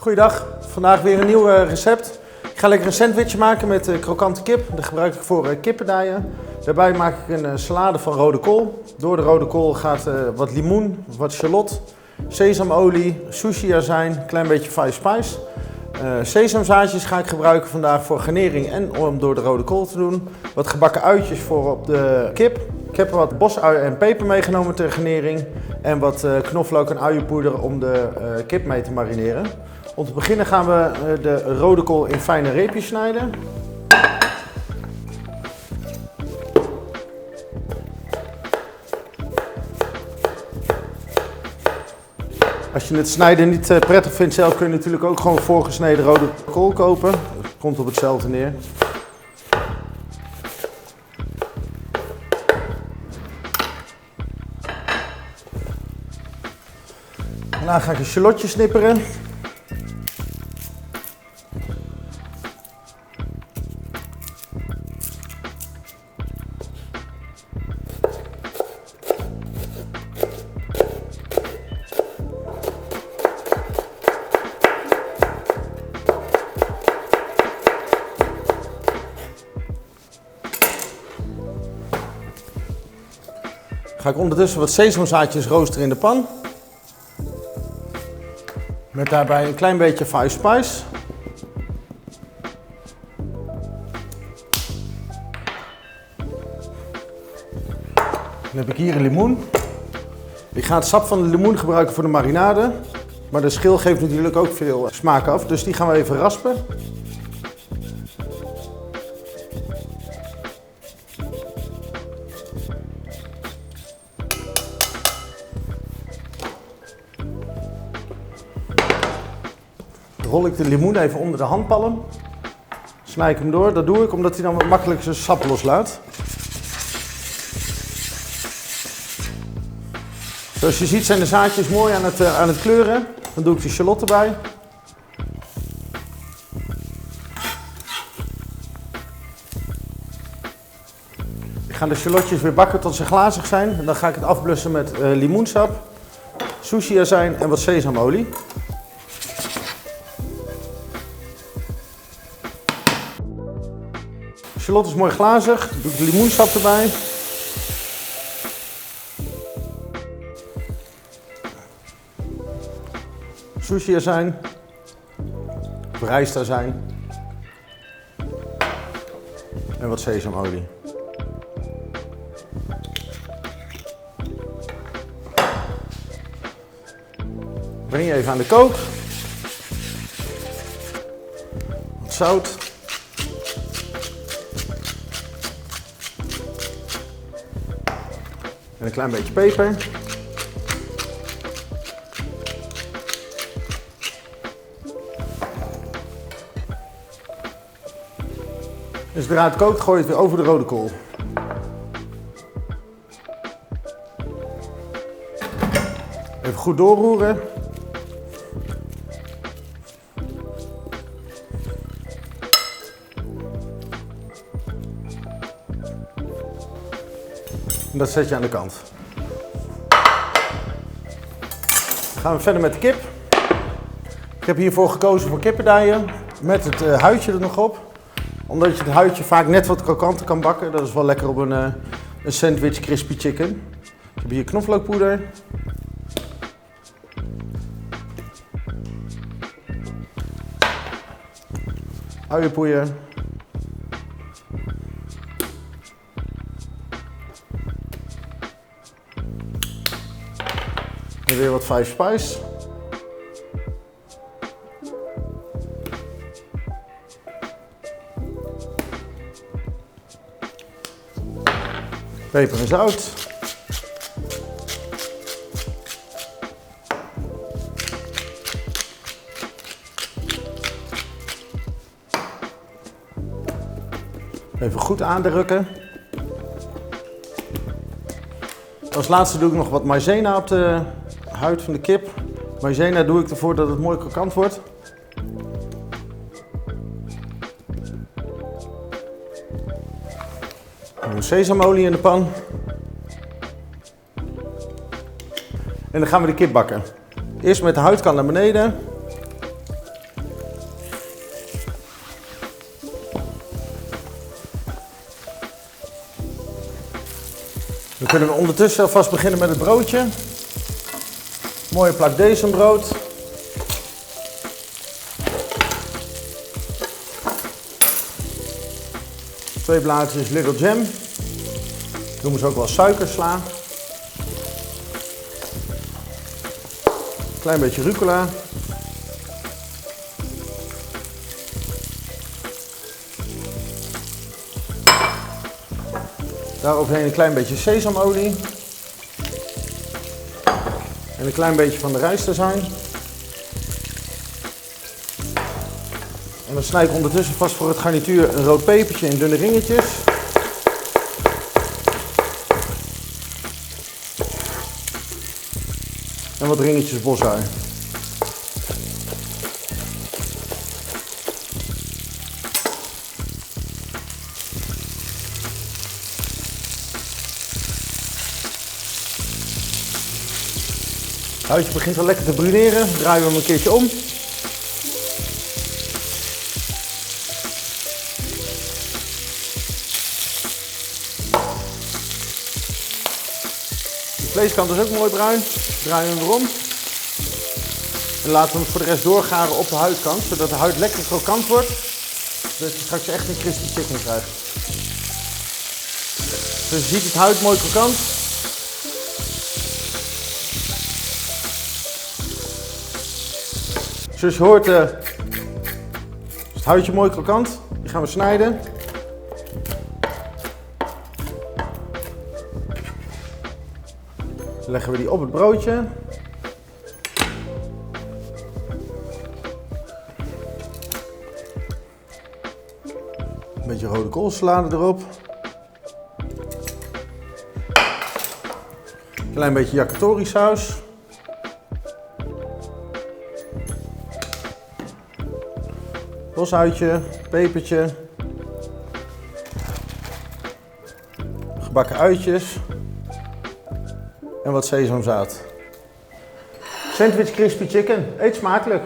Goeiedag, vandaag weer een nieuw recept. Ik ga lekker een sandwichje maken met krokante kip. Dat gebruik ik voor kippendijen. Daarbij maak ik een salade van rode kool. Door de rode kool gaat wat limoen, wat shallot, sesamolie, sushi-azijn, een klein beetje five spice. Sesamzaadjes ga ik gebruiken vandaag voor garnering en om door de rode kool te doen. Wat gebakken uitjes voor op de kip. Ik heb wat bosui en peper meegenomen ter garnering. En wat knoflook en uienpoeder om de kip mee te marineren. Om te beginnen gaan we de rode kool in fijne reepjes snijden. Als je het snijden niet prettig vindt zelf, kun je natuurlijk ook gewoon voorgesneden rode kool kopen. Het komt op hetzelfde neer. Daarna ga ik een shallotje snipperen. Ga ik ondertussen wat sesamzaadjes roosteren in de pan. Met daarbij een klein beetje five spice. Dan heb ik hier een limoen. Ik ga het sap van de limoen gebruiken voor de marinade. Maar de schil geeft natuurlijk ook veel smaak af, dus die gaan we even raspen. Rol ik de limoen even onder de handpalm. Snij ik hem door. Dat doe ik omdat hij dan wat makkelijk zijn sap loslaat. Zoals je ziet zijn de zaadjes mooi aan het kleuren. Dan doe ik de shallot erbij. Ik ga de shallotjes weer bakken tot ze glazig zijn. En dan ga ik het afblussen met limoensap, sushi-azijn en wat sesamolie. Shallot is mooi glazig, dan doe ik de limoensap erbij. Sushi-azijn, rijstazijn en wat sesamolie. Breng je even aan de kook. Wat zout. En een klein beetje peper. Als het eruit kookt, gooi je het weer over de rode kool. Even goed doorroeren. En dat zet je aan de kant. Dan gaan we verder met de kip. Ik heb hiervoor gekozen voor kippendijen met het huidje er nog op. Omdat je het huidje vaak net wat krokanter kan bakken. Dat is wel lekker op een sandwich crispy chicken. Ik heb hier knoflookpoeder. Uienpoeier. En weer wat five spice. Peper en zout. Even goed aandrukken. Als laatste doe ik nog wat maïzena op de huid van de kip. Maïzena doe ik ervoor dat het mooi krokant wordt. Sesamolie in de pan. En dan gaan we de kip bakken. Eerst met de huidkant naar beneden. kunnen we ondertussen alvast beginnen met het broodje. Mooie plak bezembrood. Twee blaadjes Little Jam. Noemen ze ook wel suikersla. Klein beetje rucola. Daar overheen een klein beetje sesamolie. En een klein beetje van de rijstazijn. En dan snij ik ondertussen vast voor het garnituur een rood pepertje in dunne ringetjes. En wat ringetjes bosui. Het houtje begint al lekker te bruneren. Draaien we hem een keertje om. De vleeskant is ook mooi bruin. Draaien we hem weer om. En laten we hem voor de rest doorgaren op de huidkant, zodat de huid lekker krokant wordt. Zodat je straks echt een crispy chicken krijgt. Dus je ziet het huid mooi krokant. Zoals je hoort is het houtje mooi krokant. Die gaan we snijden. Dan leggen we die op het broodje. Een beetje rode koolsalade erop. Een klein beetje yakitori saus. Bosuitje, pepertje, gebakken uitjes en wat sesamzaad. Sandwich crispy chicken, eet smakelijk!